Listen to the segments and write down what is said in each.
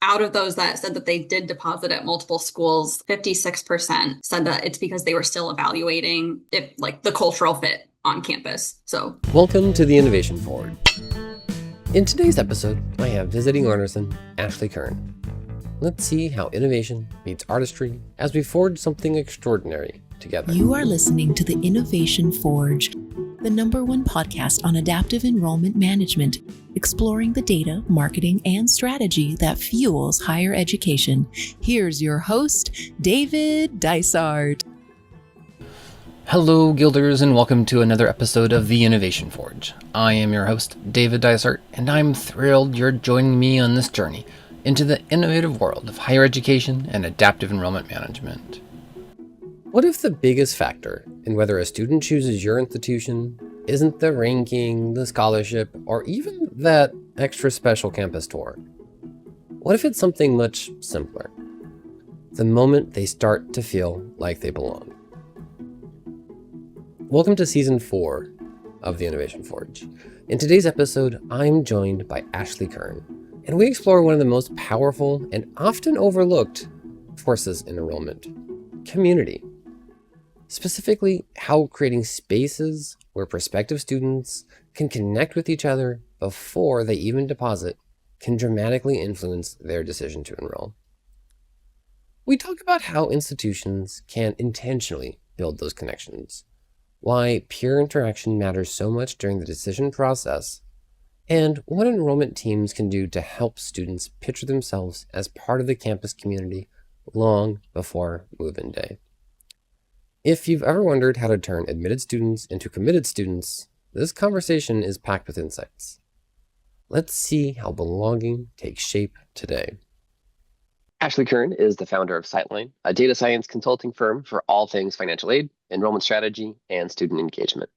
out of those that said that they did deposit at multiple schools, 56% said that it's because they were still evaluating if like the cultural fit on campus. So welcome to the Innovation Forge. In today's episode, I have visiting artisan Ashley Kern. Let's see how innovation meets artistry as we forge something extraordinary together. You are listening to the Innovation Forge, the #1 podcast on adaptive enrollment management, exploring the data, marketing, and strategy that fuels higher education. Here's your host, David Dysart. Hello, Guilders, and welcome to another episode of the Innovation Forge. I am your host, David Dysart, and I'm thrilled you're joining me on this journey into the innovative world of higher education and adaptive enrollment management. What if the biggest factor in whether a student chooses your institution isn't the ranking, the scholarship, or even that extra special campus tour? What if it's something much simpler? The moment they start to feel like they belong. Welcome to Season 4 of the Innovation Forge. In today's episode, I'm joined by Ashley Kern, and we explore one of the most powerful and often overlooked forces in enrollment: community. Specifically, how creating spaces where prospective students can connect with each other before they even deposit can dramatically influence their decision to enroll. We talk about how institutions can intentionally build those connections, why peer interaction matters so much during the decision process, and what enrollment teams can do to help students picture themselves as part of the campus community long before move-in day. If you've ever wondered how to turn admitted students into committed students, this conversation is packed with insights. Let's see how belonging takes shape today. Ashley Kern is the founder of Sightline, a data science consulting firm for all things financial aid, enrollment strategy, and student engagement.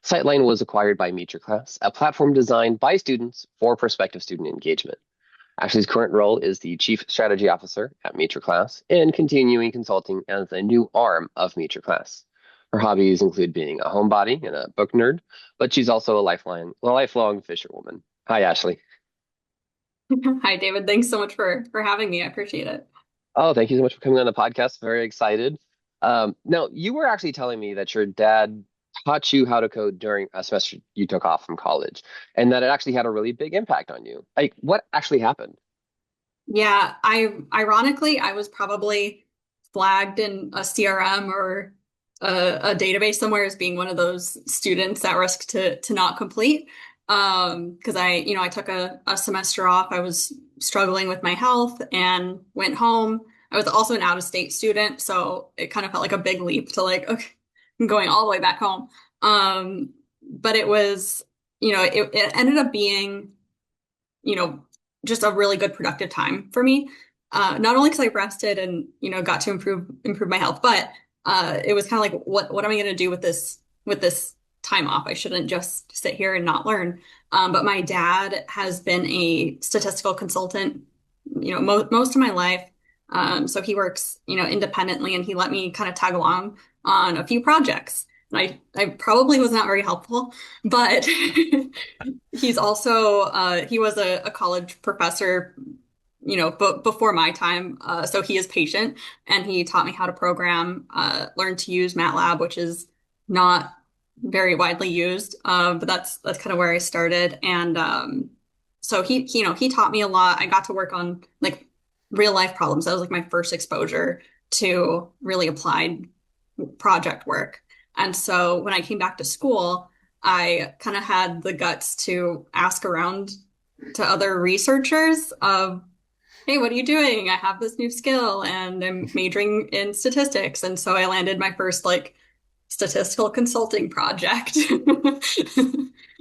Sightline was acquired by Meet Your Class, a platform designed by students for prospective student engagement. Ashley's current role is the Chief Strategy Officer at Meet Your Class and continuing consulting as a new arm of Meet Your Class. Her hobbies include being a homebody and a book nerd, but she's also a lifelong fisherwoman. Hi, Ashley. hi, David. Thanks so much for having me. I appreciate it. Oh, thank you so much for coming on the podcast. Very excited. Now, you were actually telling me that your dad taught you how to code during a semester you took off from college, and that it actually had a really big impact on you. Like, what actually happened? Yeah, ironically, I was probably flagged in a CRM or a database somewhere as being one of those students at risk to not complete. Because I took a semester off. I was struggling with my health and went home. I was also an out-of-state student, so it kind of felt like a big leap to like, okay, I'm going all the way back home. But it was, it ended up being, just a really good productive time for me. Not only because I rested and, got to improve my health, but it was kind of like, what am I going to do with this time off? I shouldn't just sit here and not learn. But my dad has been a statistical consultant, most of my life. So he works, independently, and he let me kind of tag along on a few projects. And I probably was not very helpful, but he's also, he was a college professor, before my time. So he is patient, and he taught me how to program, learned to use MATLAB, which is not very widely used. But that's kind of where I started. And so he taught me a lot. I got to work on like real life problems. That was like my first exposure to really applied project work. And so when I came back to school, I kind of had the guts to ask around to other researchers of, hey, what are you doing? I have this new skill and I'm majoring in statistics. And so I landed my first like statistical consulting project.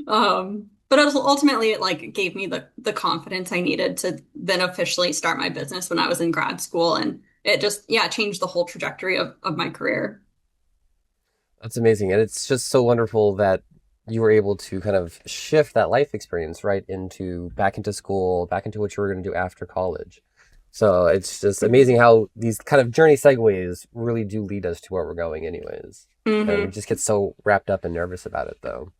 But ultimately it like gave me the confidence I needed to then officially start my business when I was in grad school. And it just, changed the whole trajectory of my career. That's amazing. And it's just so wonderful that you were able to kind of shift that life experience right back into school, back into what you were going to do after college. So it's just amazing how these kind of journey segues really do lead us to where we're going anyways. Mm-hmm. And we just get so wrapped up and nervous about it though.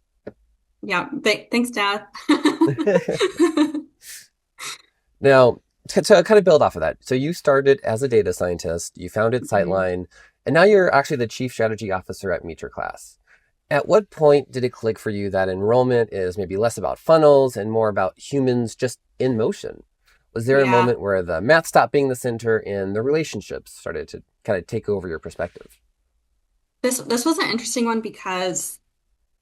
Yeah. Thanks, Dad. Now, to kind of build off of that, so you started as a data scientist, you founded Mhm. Sightline, and now you're actually the chief strategy officer at Meet Your Class. At what point did it click for you that enrollment is maybe less about funnels and more about humans just in motion? Was there a Yeah. moment where the math stopped being the center and the relationships started to kind of take over your perspective? This was an interesting one because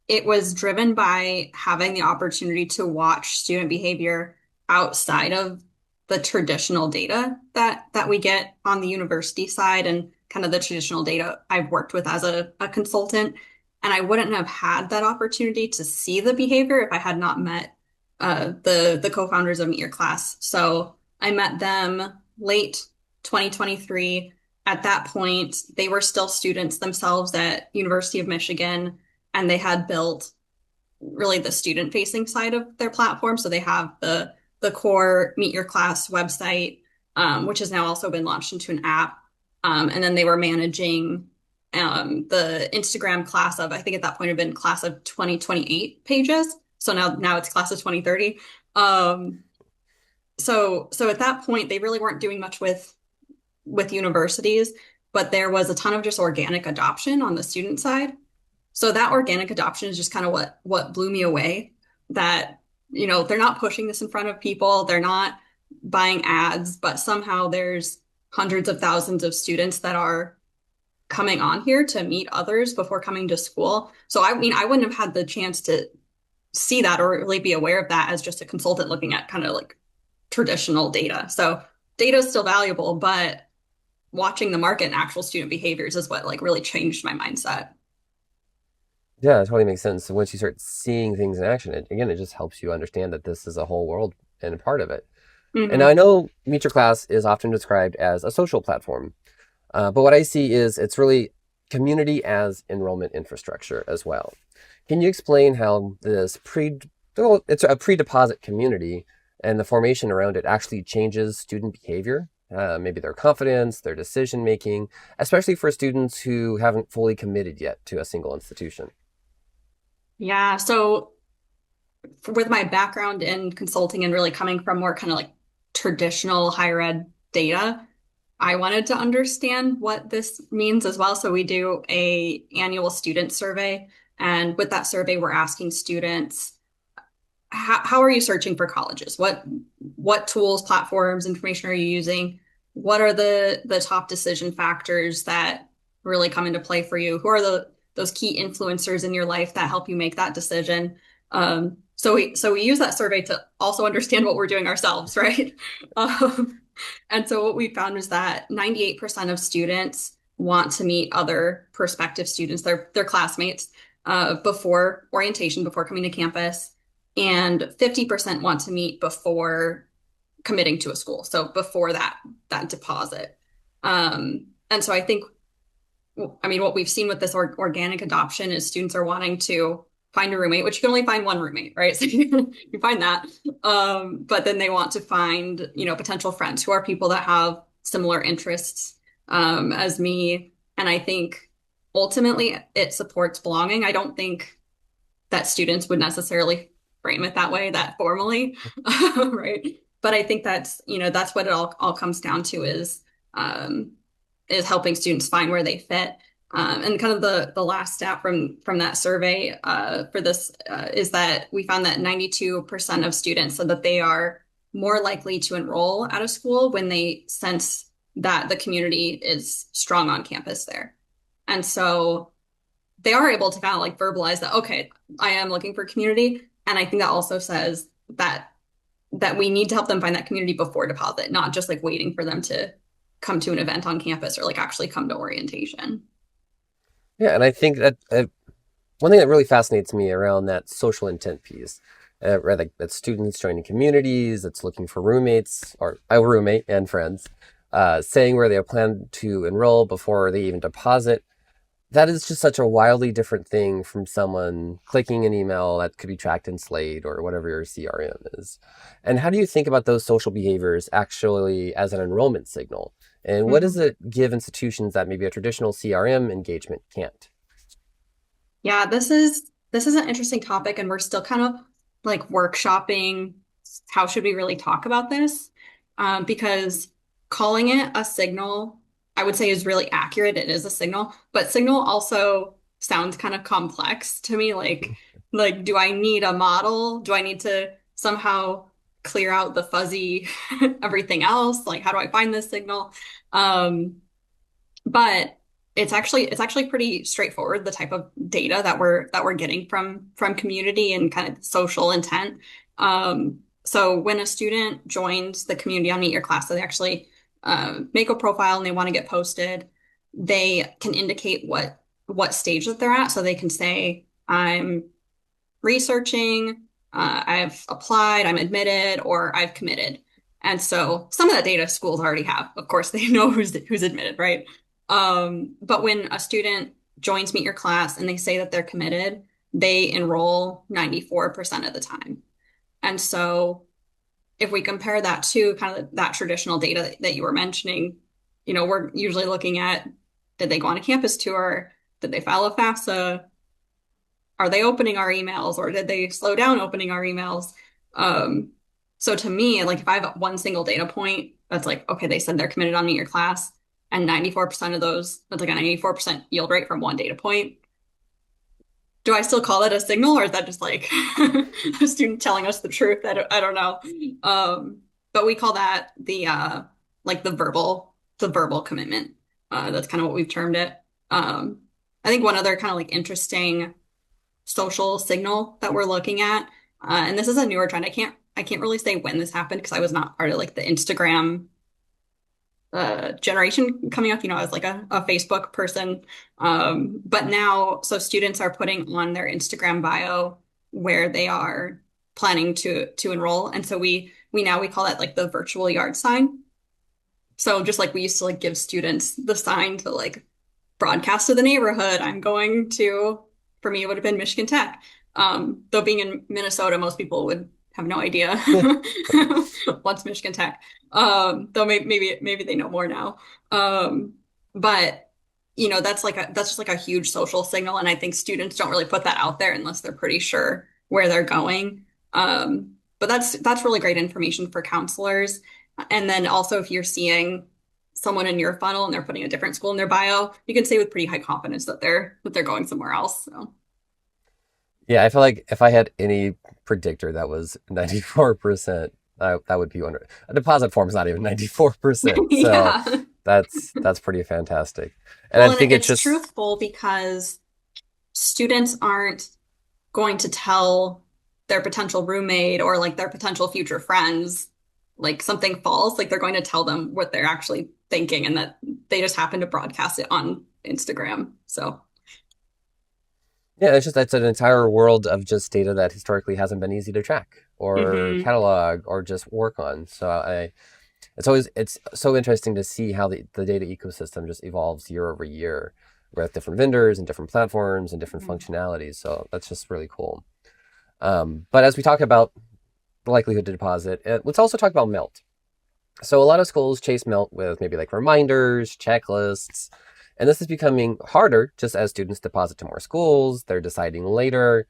it was driven by having the opportunity to watch student behavior outside of the traditional data that we get on the university side and kind of the traditional data I've worked with as a consultant. And I wouldn't have had that opportunity to see the behavior if I had not met the co-founders of Meet Your Class. So I met them late 2023. At that point, they were still students themselves at University of Michigan, and they had built really the student facing side of their platform. So they have the core Meet Your Class website, which has now also been launched into an app. And then they were managing the Instagram class of, I think at that point had been class of 2028 pages. So now it's class of 2030. Um, so at that point, they really weren't doing much with universities, but there was a ton of just organic adoption on the student side. So that organic adoption is just kind of what blew me away. That, they're not pushing this in front of people, they're not buying ads, but somehow there's hundreds of thousands of students that are coming on here to meet others before coming to school. So I mean, I wouldn't have had the chance to see that or really be aware of that as just a consultant looking at kind of like traditional data. So data is still valuable, but watching the market and actual student behaviors is what like really changed my mindset. Yeah, it totally makes sense. So once you start seeing things in action, it just helps you understand that this is a whole world and a part of it. And I Hmm. know Meet Your Class is often described as a social platform, but what I see is it's really community as enrollment infrastructure as well. Can you explain how well, it's a pre-deposit community and the formation around it actually changes student behavior? Maybe their confidence, their decision making, especially for students who haven't fully committed yet to a single institution. Yeah. So with my background in consulting and really coming from more kind of like traditional higher ed data, I wanted to understand what this means as well. So we do a annual student survey, and with that survey, we're asking students, how are you searching for colleges? What tools, platforms, information are you using? What are the top decision factors that really come into play for you? Who are those key influencers in your life that help you make that decision? So we use that survey to also understand what we're doing ourselves, right? Um, and so what we found is that 98% of students want to meet other prospective students, their classmates, before orientation, before coming to campus, and 50% want to meet before committing to a school, so before that deposit. And so I think, I mean, what we've seen with this organic adoption is students are wanting to find a roommate, which you can only find one roommate, right? So you find that. But then they want to find, potential friends who are people that have similar interests as me. And I think ultimately it supports belonging. I don't think that students would necessarily frame it that way, that formally, right? But I think that's what it all comes down to um, is helping students find where they fit. And kind of the last stat from that survey for this is that we found that 92% of students said that they are more likely to enroll at a school when they sense that the community is strong on campus there. And so they are able to kind of like verbalize that, okay, I am looking for community. And I think that also says that we need to help them find that community before deposit, not just like waiting for them to come to an event on campus or like actually come to orientation. Yeah, and I think that one thing that really fascinates me around that social intent piece, right, like that students joining communities, that's looking for roommates or a roommate and friends, saying where they plan to enroll before they even deposit. That is just such a wildly different thing from someone clicking an email that could be tracked in Slate or whatever your CRM is. And how do you think about those social behaviors actually as an enrollment signal? And what does Mhm. it give institutions that maybe a traditional CRM engagement can't? Yeah, this is an interesting topic, and we're still kind of like workshopping how should we really talk about this. because calling it a signal, I would say is really accurate. It is a signal, but signal also sounds kind of complex to me. Like, do I need a model? Do I need to somehow clear out the fuzzy everything else? Like, how do I find this signal? Um, but it's actually pretty straightforward, the type of data that we're getting from community and kind of social intent. So when a student joins the community on Meet Your Class, so they actually make a profile and they want to get posted, they can indicate what stage that they're at. So they can say, I'm researching, I've applied, I'm admitted, or I've committed. And so some of that data schools already have. Of course, they know who's admitted, right? But when a student joins Meet Your Class and they say that they're committed, they enroll 94% of the time. And so if we compare that to kind of that traditional data that you were mentioning, we're usually looking at, did they go on a campus tour? Did they file a FAFSA? Are they opening our emails, or did they slow down opening our emails? Um, so to me, like if I have one single data point that's like, okay, they said they're committed on Meet Your Class, and 94% of those, that's like a 94% yield rate from one data point. Do I still call that a signal, or is that just like a student telling us the truth? I don't know. But we call that like the verbal commitment. That's kind of what we've termed it. I think one other kind of like interesting social signal that we're looking at. And this is a newer trend. I can't really say when this happened because I was not part of like the Instagram generation coming up. I was like a Facebook person. But now, so students are putting on their Instagram bio where they are planning to enroll. And so we call that like the virtual yard sign. So just like we used to like give students the sign to like broadcast to the neighborhood, I'm going to, for me, it would have been Michigan Tech. Though being in Minnesota, most people would have no idea what's Michigan Tech. Though maybe they know more now. But that's just like a huge social signal, and I think students don't really put that out there unless they're pretty sure where they're going. But that's really great information for counselors. And then also if you're seeing someone in your funnel and they're putting a different school in their bio, you can say with pretty high confidence that they're going somewhere else. So Yeah, I feel like if I had any predictor that was 94%, that would be under a deposit form is not even 94%. So yeah. that's pretty fantastic. And I Well, and think it's it's just truthful because students aren't going to tell their potential roommate or like their potential future friends like something false. Like they're going to tell them what they're actually thinking, and that they just happen to broadcast it on Instagram. So yeah, it's just that's an entire world of just data that historically hasn't been easy to track or mhm. catalog or just work on. It's so interesting to see how the data ecosystem just evolves year over year with different vendors and different platforms and different functionalities. So that's just really cool. But as we talk about the likelihood to deposit, let's also talk about melt. So a lot of schools chase melt with maybe like reminders, checklists, and this is becoming harder just as students deposit to more schools, they're deciding later.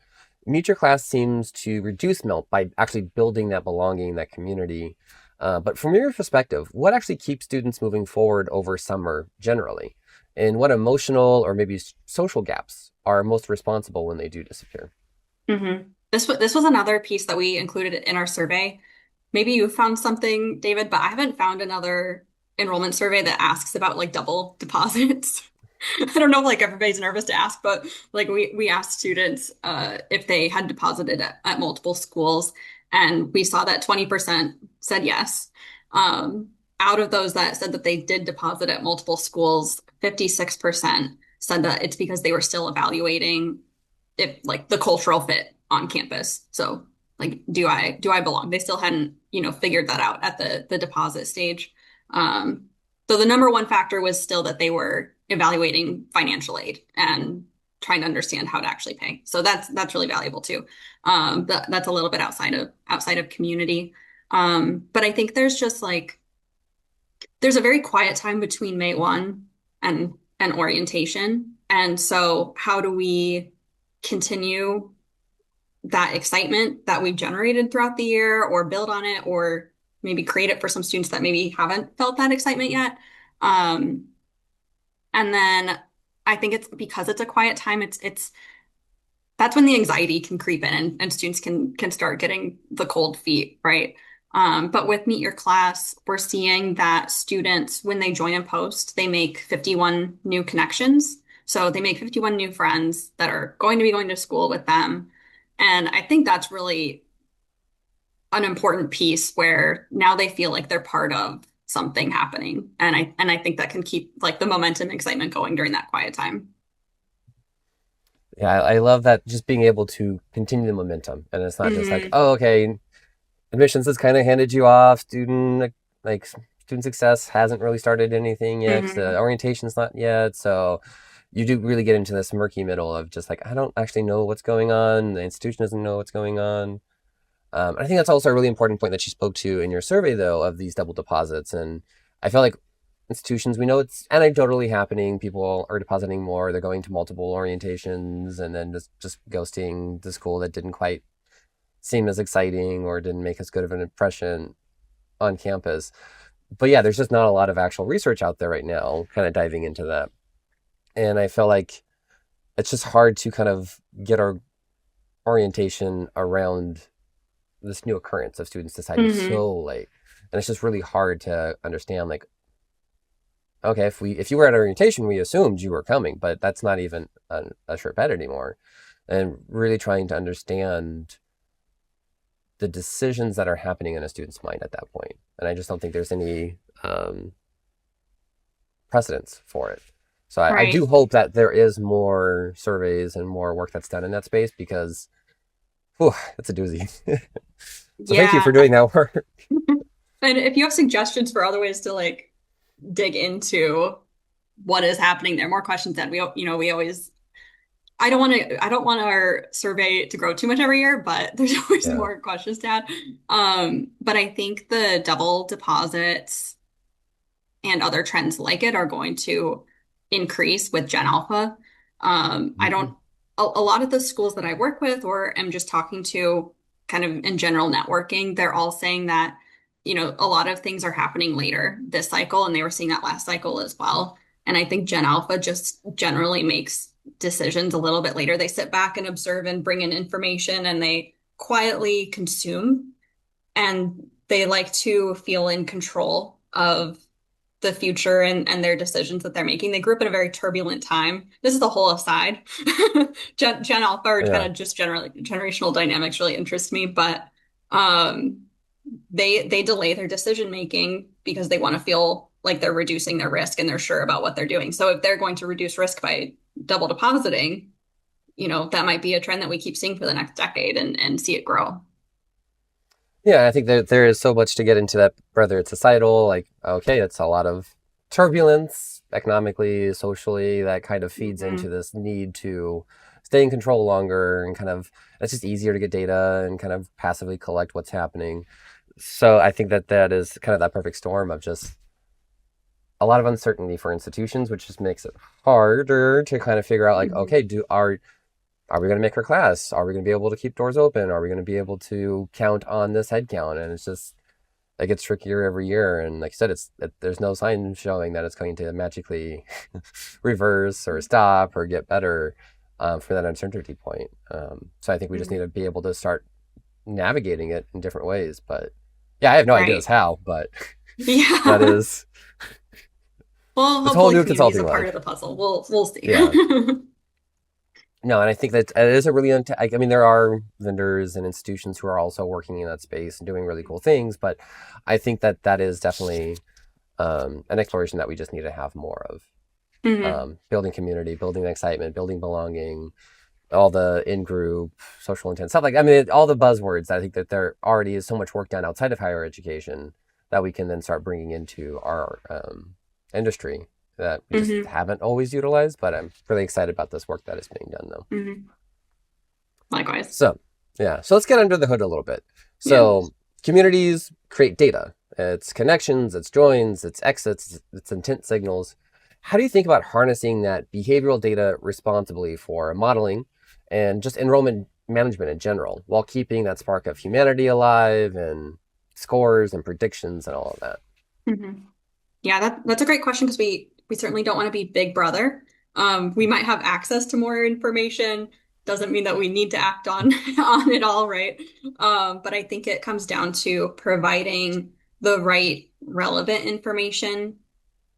Meet Your Class seems to reduce melt by actually building that belonging, that community. But from your perspective, what actually keeps students moving forward over summer generally? And what emotional or maybe social gaps are most responsible when they do disappear? This was another piece that we included in our survey. Maybe you found something, David, but I haven't found another enrollment survey that asks about like double deposits. I don't know if like everybody's nervous to ask, but like we asked students if they had deposited at multiple schools, and we saw that 20% said yes. Out of those that said that they did deposit at multiple schools, 56% said that it's because they were still evaluating if like the cultural fit on campus. So like, do I belong? They still hadn't, figured that out at the deposit stage. Um, so the number one factor was still that they were evaluating financial aid and trying to understand how to actually pay. So that's really valuable too. That's a little bit outside of community. But I think there's a very quiet time between May 1 and orientation. And so how do we continue that excitement that we've generated throughout the year or build on it or maybe create it for some students that maybe haven't felt that excitement yet. Um, and then I think it's because it's a quiet time, it's that's when the anxiety can creep in and students can start getting the cold feet, right? But with Meet Your Class, we're seeing that students, when they join and post, they make 51 new connections. So they make 51 new friends that are going to be going to school with them. And I think that's really an important piece where now they feel like they're part of something happening. And I think that can keep like the momentum and excitement going during that quiet time. Yeah, I love that, just being able to continue the momentum. And it's not just like, Hmm. oh, okay, admissions has kind of handed you off. Like student success hasn't really started anything yet. 'Cause the Hmm. orientation's not yet. So you do really get into this murky middle of just like, I don't actually know what's going on. The institution doesn't know what's going on. I think that's also a really important point that you spoke to in your survey, though, of these double deposits. And I feel like institutions, we know it's anecdotally happening. People are depositing more. They're going to multiple orientations and then just ghosting the school that didn't quite seem as exciting or didn't make as good of an impression on campus. But yeah, there's just not a lot of actual research out there right now, kind of diving into that. And I feel like it's just hard to kind of get our orientation around this new occurrence of students deciding Hmm. so late. And it's just really hard to understand, like, okay, if you were at orientation, we assumed you were coming, but that's not even a sure bet anymore. And really trying to understand the decisions that are happening in a student's mind at that point. And I just don't think there's any precedence for it. So I do Right. hope that there is more surveys and more work that's done in that space, because whew, it's a doozy. So thank you Yeah. for doing that work. And if you have suggestions for other ways to like dig into what is happening there, more questions that we always, I don't want our survey to grow too much every year, but there's always Yeah. more questions to add. But I think the double deposits and other trends like it are going to increase with Gen Alpha. I Mm-hmm. don't, a lot of the schools that I work with or am just talking to kind of in general networking, they're all saying that, a lot of things are happening later this cycle, and they were seeing that last cycle as well. And I think Gen Alpha just generally makes decisions a little bit later. They sit back and observe and bring in information and they quietly consume, and they like to feel in control of the future and their decisions that they're making. They grew up in a very turbulent time. This is the whole aside. Gen Alpha or kind Yeah. of just generally generational dynamics really interest me, but um, they delay their decision making because they want to feel like they're reducing their risk and they're sure about what they're doing. So if they're going to reduce risk by double depositing, that might be a trend that we keep seeing for the next decade and see it grow. Yeah, I think that there is so much to get into that, whether it's societal, like, okay, it's a lot of turbulence economically, socially, that kind of feeds into Mhm. this need to stay in control longer and kind of, it's just easier to get data and kind of passively collect what's happening. So I think that that is kind of that perfect storm of just a lot of uncertainty for institutions, which just makes it harder to kind of figure out, like, Mhm. okay, are we going to make our class? Are we going to be able to keep doors open? Are we going to be able to count on this head count? And it's just, it gets trickier every year. And like I said, there's no sign showing that it's going to magically reverse or stop or get better for that uncertainty point. So I think we just need Mhm. to be able to start navigating it in different ways. But yeah, I have no ideas Right. how, but that Yeah. is, Well, it's a whole hopefully new community is a consulting part of life. the puzzle. We'll see. Yeah. No, and I think that it is a really, I mean, there are vendors and institutions who are also working in that space and doing really cool things, but I think that that is definitely an exploration that we just need to have more of. Mhm. Building community, building excitement, building belonging, all the in-group social intent stuff. Like, I mean, all the buzzwords. I think that there already is so much work done outside of higher education that we can then start bringing into our industry that we just Mhm. haven't always utilized. But I'm really excited about this work that is being done, though. Mhm. Likewise. So, yeah. So let's get under the hood a little bit. Yeah. So, communities create data. It's connections, it's joins, it's exits, it's intent signals. How do you think about harnessing that behavioral data responsibly for modeling and just enrollment management in general while keeping that spark of humanity alive and scores and predictions and all of that? Mhm. Yeah, that's a great question because we certainly don't want to be Big Brother. We might have access to more information. Doesn't mean that we need to act on on it all, right? But I think it comes down to providing the right relevant information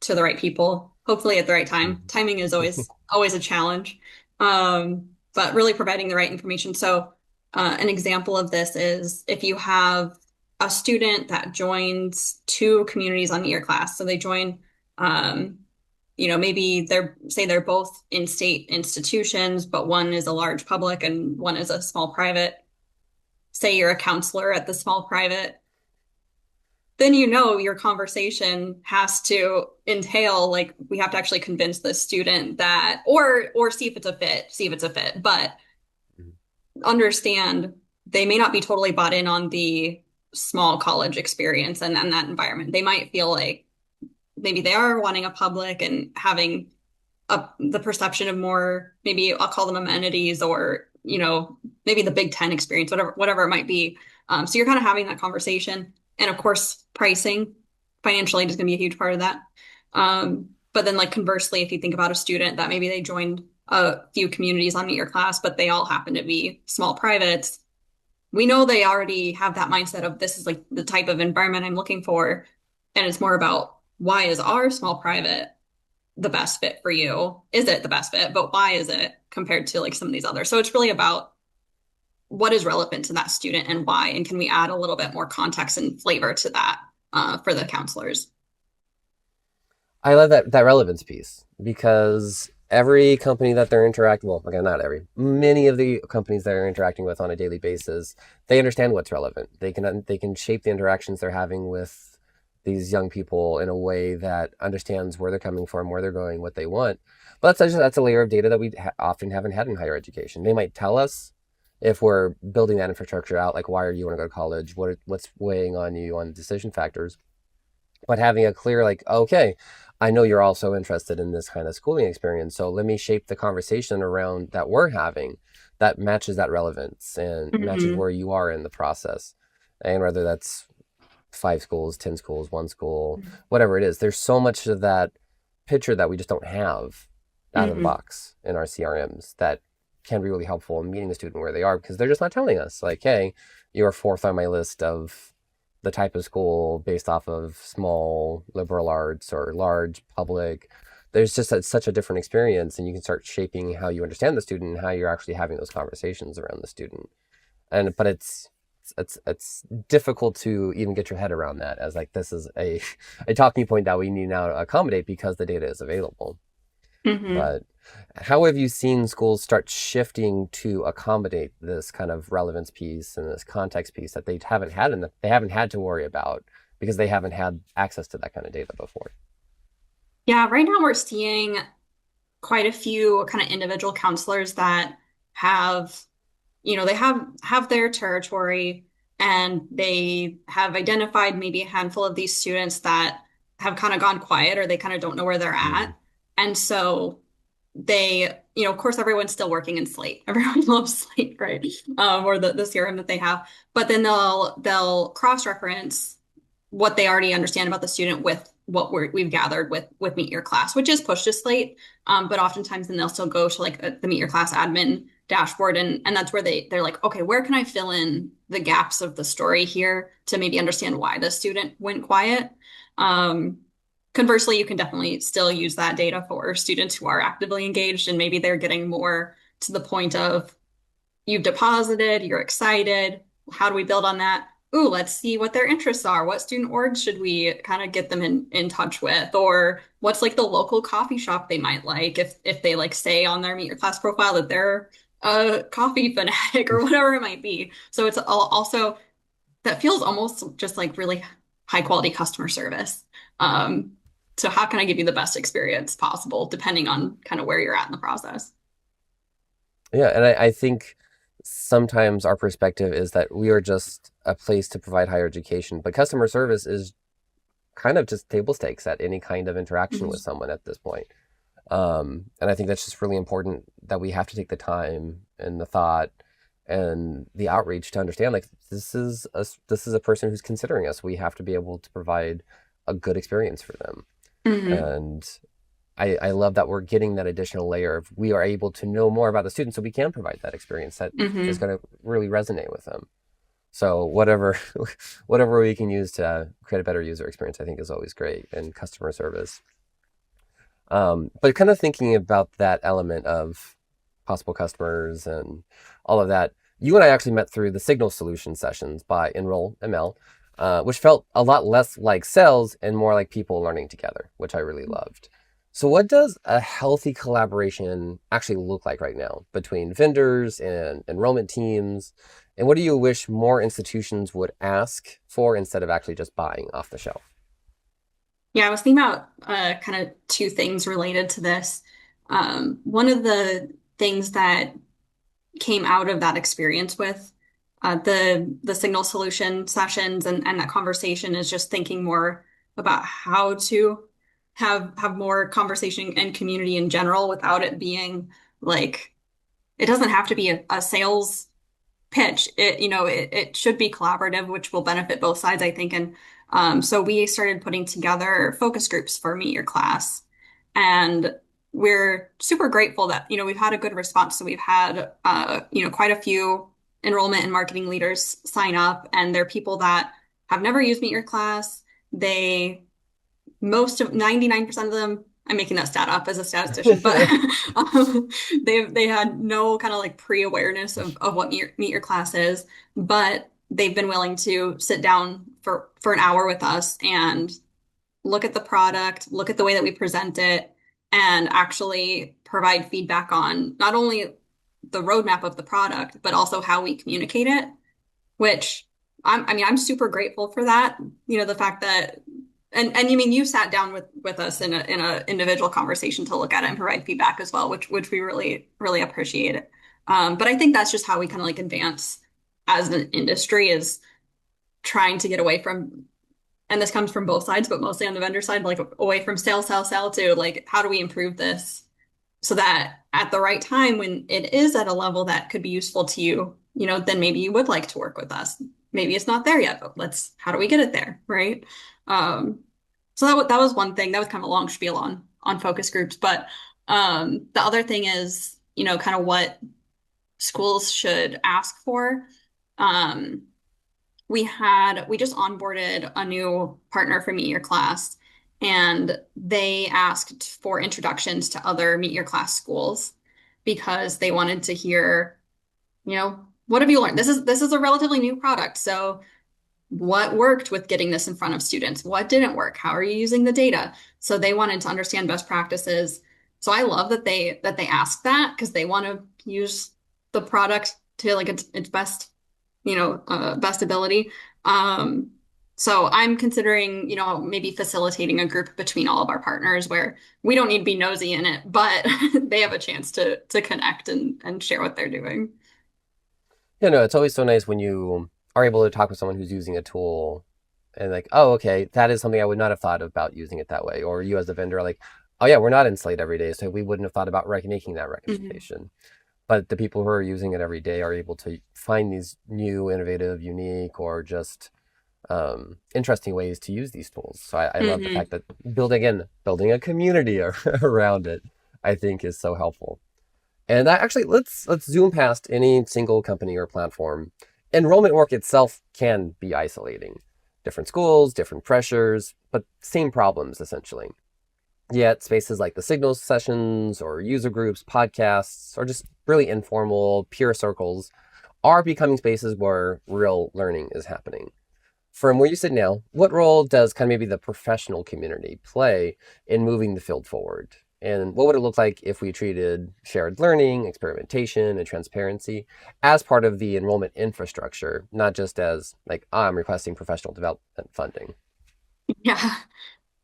to the right people, hopefully at the right time. Mhm. Timing is always a challenge. But really providing the right information. So an example of this is if you have a student that joins two communities on your class. So they join maybe they're both in-state institutions, but one is a large public and one is a small private. Say you're a counselor at the small private, then your conversation has to entail like we have to actually convince the student that or see if it's a fit, but understand they may not be totally bought in on the small college experience and that environment. They might feel like maybe they are wanting a public and having the perception of more, maybe I'll call them amenities or, maybe the Big Ten experience, whatever it might be. So you're kind of having that conversation. And of course, pricing, financial aid is going to be a huge part of that. But then like conversely, if you think about a student that maybe they joined a few communities on Meet Your Class, but they all happen to be small privates, we know they already have that mindset of this is like the type of environment I'm looking for. And it's more about why is our small private the best fit for you? Is it the best fit? But why is it compared to like some of these others? So it's really about what is relevant to that student and why, and can we add a little bit more context and flavor to that for the counselors? I love that relevance piece because every company that they're interacting, well, again, not every, many of the companies that are interacting with on a daily basis, they understand what's relevant. They can shape the interactions they're having with these young people in a way that understands where they're coming from, where they're going, what they want. But that's a layer of data that we often haven't had in higher education. They might tell us if we're building that infrastructure out, like why do you want to go to college? What's weighing on you on decision factors? But having a clear, like, okay, I know you're also interested in this kind of schooling experience. So let me shape the conversation around that we're having that matches that relevance and matches Mm-hmm. where you are in the process. And whether that's 5 schools, 10 schools, one school, whatever it is, there's so much of that picture that we just don't have out of the Mm-hmm. box in our CRMs that can be really helpful in meeting the student where they are because they're just not telling us, like, hey, you're fourth on my list of the type of school based off of small liberal arts or large public. There's just such a different experience, and you can start shaping how you understand the student and how you're actually having those conversations around the student. But it's difficult to even get your head around that as like this is a talking point that we need now to accommodate because the data is available. Mm-hmm. But how have you seen schools start shifting to accommodate this kind of relevance piece and this context piece that they haven't had and that they haven't had to worry about because they haven't had access to that kind of data before? Yeah, right now we're seeing quite a few kind of individual counselors that have they have their territory and they have identified maybe a handful of these students that have kind of gone quiet or they kind of don't know where they're Mm-hmm. at. And so of course, everyone's still working in Slate. Everyone loves Slate, right? Or the CRM that they have. But then they'll cross-reference what they already understand about the student with what we've gathered with Meet Your Class, which is pushed to Slate. But oftentimes then they'll still go to like the Meet Your Class admin dashboard and that's where they're like, okay, where can I fill in the gaps of the story here to maybe understand why the student went quiet? Um, Conversely, you can definitely still use that data for students who are actively engaged and maybe they're getting more to the point of you've deposited, you're excited. How do we build on that? Ooh, let's see what their interests are. What student orgs should we kind of get them in touch with? Or what's like the local coffee shop they might like if they like say on their Meet Your Class profile that they're a coffee fanatic or whatever it might be. So it's also that feels almost just like really high quality customer service. Um, so how can I give you the best experience possible depending on kind of where you're at in the process? Yeah, and I think sometimes our perspective is that we are just a place to provide higher education, but customer service is kind of just table stakes at any kind of interaction with Mhm. someone at this point. And I think that's just really important that we have to take the time and the thought and the outreach to understand like this is a person who's considering us. We have to be able to provide a good experience for them. Hmm. And I love that we're getting that additional layer of we are able to know more about the student so we can provide that experience that is Hmm. going to really resonate with them. So whatever whatever we can use to create a better user experience, I think is always great, and customer service. But kind of thinking about that element of possible customers and all of that, you and I actually met through the Signal Solution sessions by Enroll ML, which felt a lot less like sales and more like people learning together, which I really loved. So what does a healthy collaboration actually look like right now between vendors and enrollment teams? And what do you wish more institutions would ask for instead of actually just buying off the shelf? Yeah, I was thinking about kind of two things related to this. One of the things that came out of that experience with the signal solution sessions and that conversation is just thinking more about how to have more conversation and community in general without it being like it doesn't have to be a sales pitch. It should be collaborative, which will benefit both sides, I think. And so we started putting together focus groups for Meet Your Class. And we're super grateful that, we've had a good response. So we've had, quite a few enrollment and marketing leaders sign up, and they're people that have never used Meet Your Class. They most of 99% of them, I'm making that stat up as a statistician, but um, they had no kind of like pre-awareness of what Meet Your Class is, but they've been willing to sit down for an hour with us and look at the product, look at the way that we present it, and actually provide feedback on not only the roadmap of the product, but also how we communicate it, which I'm super grateful for that. The fact that, and you mean you sat down with us in a individual conversation to look at it and provide feedback as well, which we really, really appreciate it. But I think that's just how we kind of like advance as an industry is trying to get away from, and this comes from both sides, but mostly on the vendor side, like away from sell, sell, sell to like, how do we improve this so that at the right time when it is at a level that could be useful to you, then maybe you would like to work with us. Maybe it's not there yet, but how do we get it there, right? Um, so that was one thing. That was kind of a long spiel on focus groups, but the other thing is, kind of what schools should ask for. Um, we just onboarded a new partner for Meet Your Class, and they asked for introductions to other Meet Your Class schools because they wanted to hear, what have you learned? This is a relatively new product, so what worked with getting this in front of students? What didn't work? How are you using the data? So they wanted to understand best practices. So I love that they ask that because they want to use the product to like its best, best ability. Um, so I'm considering, maybe facilitating a group between all of our partners where we don't need to be nosy in it, but they have a chance to connect and share what they're doing. Yeah, no, it's always so nice when you are able to talk with someone who's using a tool and like, oh, okay, that is something I would not have thought about using it that way. Or you as a vendor are like, oh yeah, we're not in Slate every day, so we wouldn't have thought about making that Mhm. recommendation. But the people who are using it every day are able to find these new, innovative, unique, or just interesting ways to use these tools. So I love the Mhm. fact that building a community around it, I think is so helpful. And actually, let's zoom past any single company or platform. Enrollment work itself can be isolating. Different schools, different pressures, but same problems essentially. Yet spaces like the Signals sessions or user groups, podcasts, or just really informal peer circles are becoming spaces where real learning is happening. From where you sit now, what role does kind of maybe the professional community play in moving the field forward? And what would it look like if we treated shared learning, experimentation, and transparency as part of the enrollment infrastructure, not just as like, I'm requesting professional development funding? Yeah.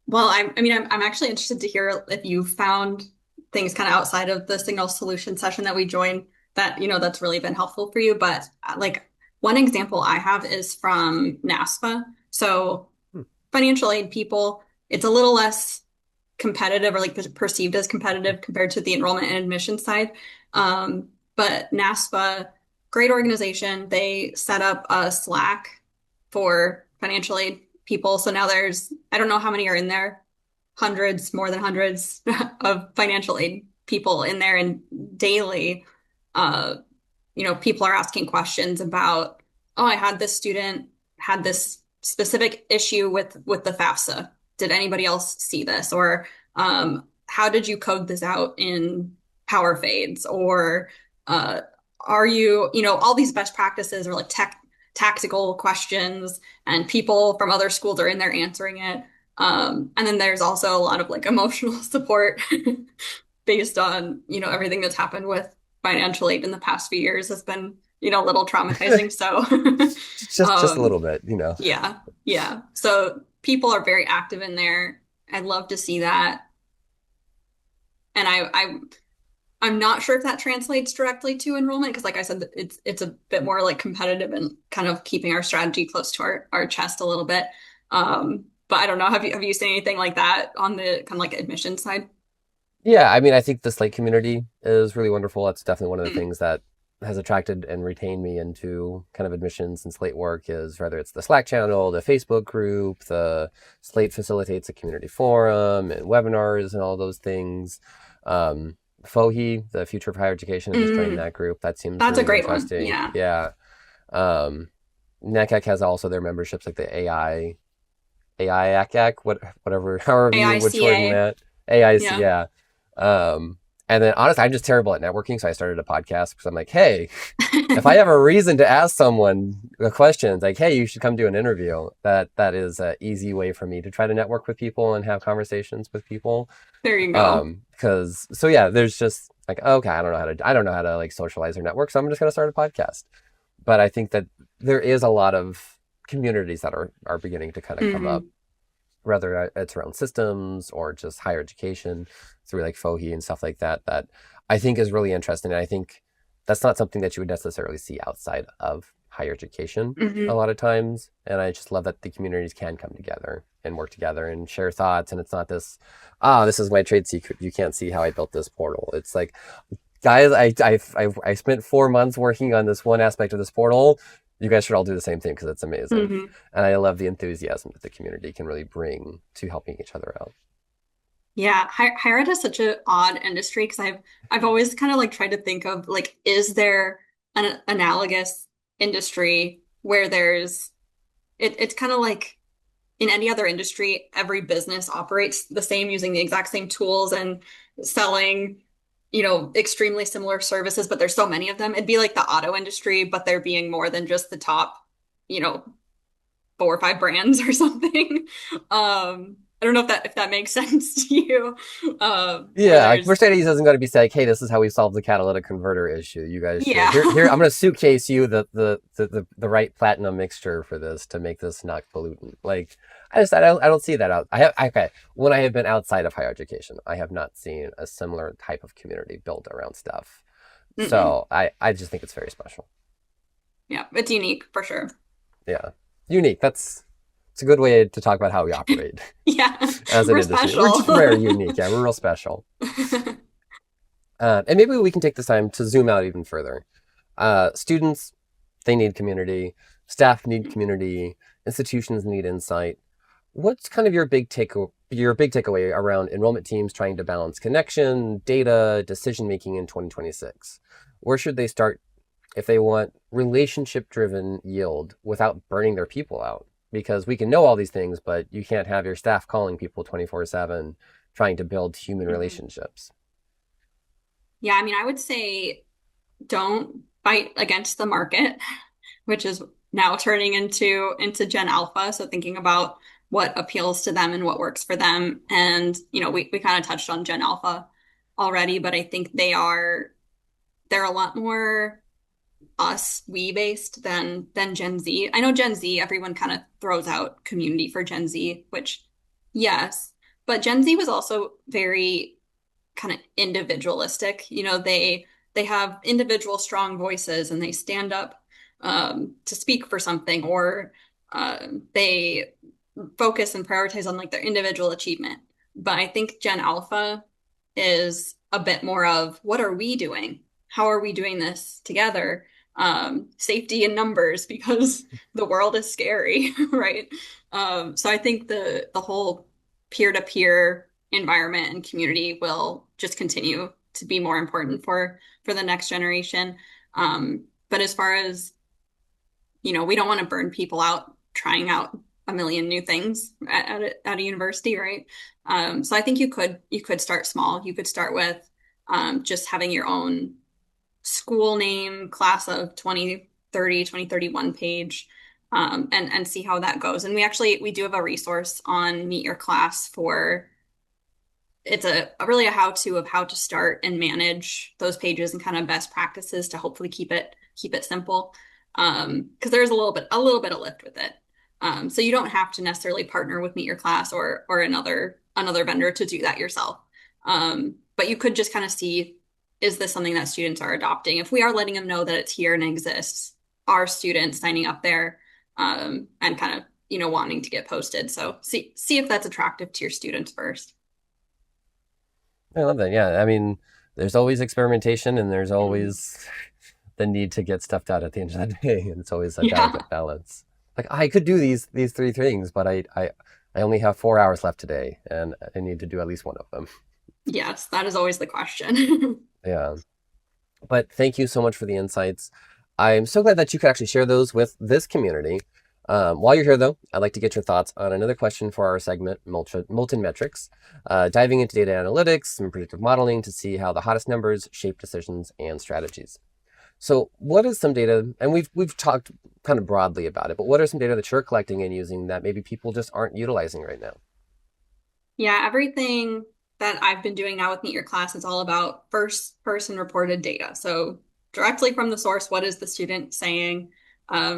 Well, I'm actually interested to hear if you found things kind of outside of the signal solution session that we joined that, that's really been helpful for you. But like one example I have is from NASPA. So Hmm. financial aid people, it's a little less competitive or like perceived as competitive compared to the enrollment and admission side. But NASPA great organization. They set up a Slack for financial aid people. So now there's, I don't know how many are in there, hundreds, more than hundreds of financial aid people in there. And daily, uh, people are asking questions about, oh, I had this student had this specific issue with the FAFSA. Did anybody else see this? Or how did you code this out in Power Fades? Or uh, are you, all these best practices are like tactical questions, and people from other schools are in there answering it. And then there's also a lot of like emotional support based on, everything that's happened with financial aid in the past few years has been, a little traumatizing. So, Just a little um, bit, yeah, yeah. So people are very active in there. I'd love to see that. And I'm not sure if that translates directly to enrollment because, like I said, it's a bit more like competitive and kind of keeping our strategy close to our chest a little bit. But I don't know. Have you seen anything like that on the kind of like admission side? Yeah, I mean, I think the Slate community is really wonderful. That's definitely one of the Mm, things that has attracted and retained me into kind of admissions and Slate work is whether it's the Slack channel, the Facebook group, the Slate facilitates a community forum and webinars and all those things. FOHI, the Future of Higher Education, I just joined mm, that group. That seems that's a really great one. interesting. Yeah. Yeah. Um, NECAC has also their memberships like the AI, whatever, however you would shorten AICA. that. AIC, Yeah. yeah. And then honestly, I'm just terrible at networking, so I started a podcast because I'm like, hey, if I have a reason to ask someone a question, like, hey, you should come do an interview. That is an easy way for me to try to network with people and have conversations with people. There you go. Because so yeah, there's just like, okay, I don't know how to like socialize or network, so I'm just gonna start a podcast. But I think that there is a lot of communities that are beginning to kind of come up, Hmm. whether it's around systems or just higher education through like FOHI and stuff like that, that I think is really interesting. And I think that's not something that you would necessarily see outside of higher education a Hmm. lot of times. And I just love that the communities can come together and work together and share thoughts. And it's not this, this is my trade secret. You can't see how I built this portal. It's like, guys, I spent 4 months working on this one aspect of this portal. You guys should all do the same thing because it's amazing. Hmm. And I love the enthusiasm that the community can really bring to helping each other out. Yeah, higher ed is such an odd industry because I've always kind of like tried to think of like, is there an analogous industry where it's kind of like in any other industry, every business operates the same using the exact same tools and selling, extremely similar services, but there's so many of them. It'd be like the auto industry, but there being more than just the top, you know, four or five brands or something. I don't know if that makes sense to you. Where Yeah, like there's Mercedes isn't going to be saying, "Hey, this is how we solve the catalytic converter issue. You guys should yeah. here. I'm going to suitcase you the right platinum mixture for this to make this not pollutant." Like, I don't see that out. Okay, when I have been outside of higher education, I have not seen a similar type of community built around stuff. Mm-mm. So I just think it's very special. Yeah, it's unique for sure. Yeah, unique. It's a good way to talk about how we operate Yeah, as an we're industry. We're special. just very unique. Yeah, we're real special. And maybe we can take this time to zoom out even further. Students, they need community. Staff need community. Institutions need insight. What's kind of your big takeaway around enrollment teams trying to balance connection, data, decision making in 2026? Where should they start if they want relationship driven yield without burning their people out? Because we can know all these things, but you can't have your staff calling people 24/7 trying to build human Mhm. relationships. Yeah, I mean, I would say don't fight against the market, which is now turning into Gen Alpha. So thinking about what appeals to them and what works for them. And, we kind of touched on Gen Alpha already, but I think they're a lot more us, we based than Gen Z. I know Gen Z, everyone kind of throws out community for Gen Z, which yes, but Gen Z was also very kind of individualistic. They have individual strong voices and they stand up to speak for something, or they focus and prioritize on like their individual achievement. But I think Gen Alpha is a bit more of what are we doing? How are we doing this together? safety in numbers because the world is scary, right? So I think the whole peer-to-peer environment and community will just continue to be more important for the next generation. But as far as, we don't want to burn people out trying out a million new things at a university, right? So I think you could start small. You could start with just having your own school name, class of 2030, 2031 page, and see how that goes. And we do have a resource on Meet Your Class for it's a really a how-to of how to start and manage those pages and kind of best practices to hopefully keep it simple. Because there's a little bit of lift with it. So you don't have to necessarily partner with Meet Your Class or another vendor to do that yourself. But you could just kind of see, is this something that students are adopting? If we are letting them know that it's here and exists, are students signing up there and kind of wanting to get posted? So see if that's attractive to your students first. I love that. Yeah. I mean, there's always experimentation and there's Mhm. always the need to get stuff done at the end of the day. And it's always a Yeah. delicate balance. Like I could do these three things, but I only have 4 hours left today and I need to do at least one of them. Yes, that is always the question. Yeah. But thank you so much for the insights. I'm so glad that you could actually share those with this community. While you're here, though, I'd like to get your thoughts on another question for our segment, Molten Metrics, diving into data analytics and predictive modeling to see how the hottest numbers shape decisions and strategies. So what is some data, and we've talked kind of broadly about it, but what are some data that you're collecting and using that maybe people just aren't utilizing right now? Yeah, everything that I've been doing now with Meet Your Class is all about first person reported data. So directly from the source, what is the student saying?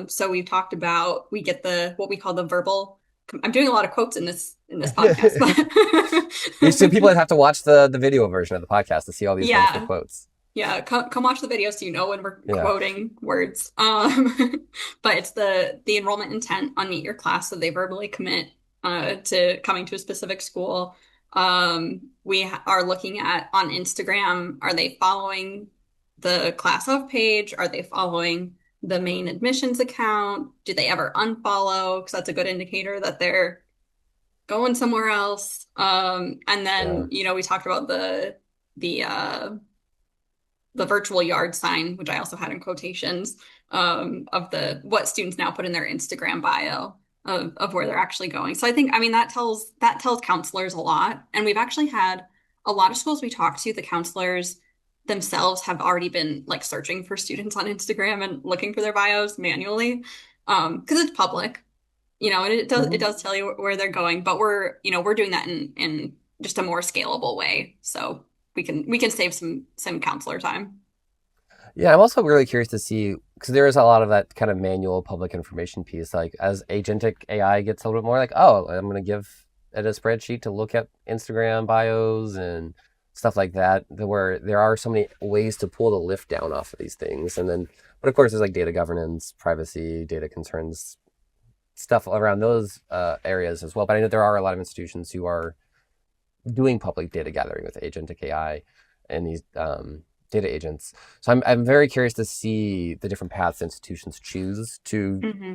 So we've talked about we get the what we call the verbal. I'm doing a lot of quotes in this podcast, There's two people but that have to watch the video version of the podcast to see all these wonderful yeah, quotes. yeah. Come watch the video so you know when we're Yeah. quoting words. But it's the enrollment intent on Meet Your Class, so they verbally commit to coming to a specific school. We are looking at on Instagram, are they following the class of page? Are they following the main admissions account? Do they ever unfollow? Because that's a good indicator that they're going somewhere else. And Yeah. then, we talked about the the virtual yard sign, which I also had in quotations, of the what students now put in their Instagram bio of where they're actually going. So I mean, that tells counselors a lot. And we've actually had a lot of schools we talked to, the counselors themselves have already been like searching for students on Instagram and looking for their bios manually. Because it's public, and it does tell you where they're going, but we're doing that in just a more scalable way. So we can save some counselor time. Yeah, I'm also really curious to see because there is a lot of that kind of manual public information piece. Like as agentic AI gets a little bit more like, oh, I'm going to give it a spreadsheet to look at Instagram bios and stuff like that, where there are so many ways to pull the lift down off of these things. And then, but of course, there's like data governance, privacy, data concerns, stuff around those areas as well. But I know there are a lot of institutions who are doing public data gathering with agentic AI and these data agents. So I'm very curious to see the different paths institutions choose to Hmm.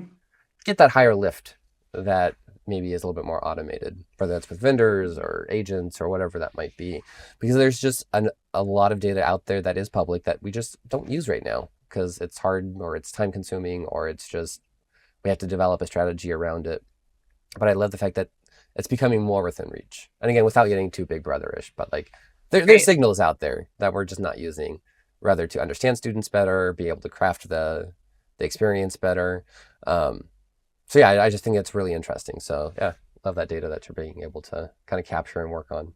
get that higher lift that maybe is a little bit more automated, whether that's with vendors or agents or whatever that might be. Because there's just a lot of data out there that is public that we just don't use right now because it's hard or it's time consuming or it's just we have to develop a strategy around it. But I love the fact that it's becoming more within reach. And again, without getting too big brotherish, but like there's Right. signals out there that we're just not using, rather to understand students better, be able to craft the experience better. Um, so yeah, I just think it's really interesting. So yeah, love that data that you're being able to kind of capture and work on.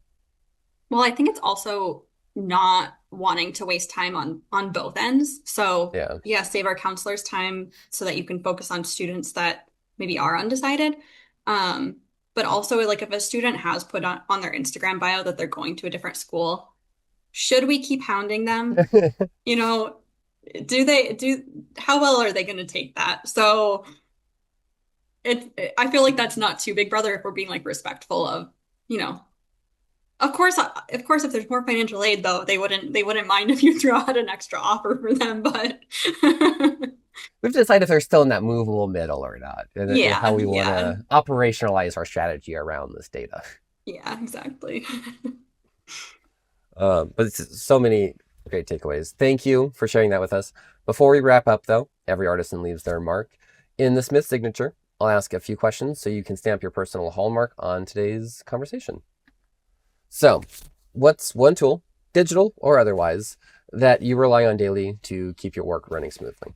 Well, I think it's also not wanting to waste time on both ends. So Yeah. yeah, save our counselors time so that you can focus on students that maybe are undecided. Um, but also like if a student has put on their Instagram bio that they're going to a different school, should we keep hounding them? You know, do how well are they going to take that? So I feel like that's not too big brother if we're being like respectful of, you know, Of course, if there's more financial aid, though, they wouldn't mind if you throw out an extra offer for them. But We've decided if they're still in that movable middle or not, and how yeah, we want yeah, to operationalize our strategy around this data. yeah, exactly. But it's so many great takeaways. Thank you for sharing that with us. Before we wrap up, though, every artisan leaves their mark. In the Smith signature, I'll ask a few questions so you can stamp your personal hallmark on today's conversation. So, what's one tool, digital or otherwise, that you rely on daily to keep your work running smoothly?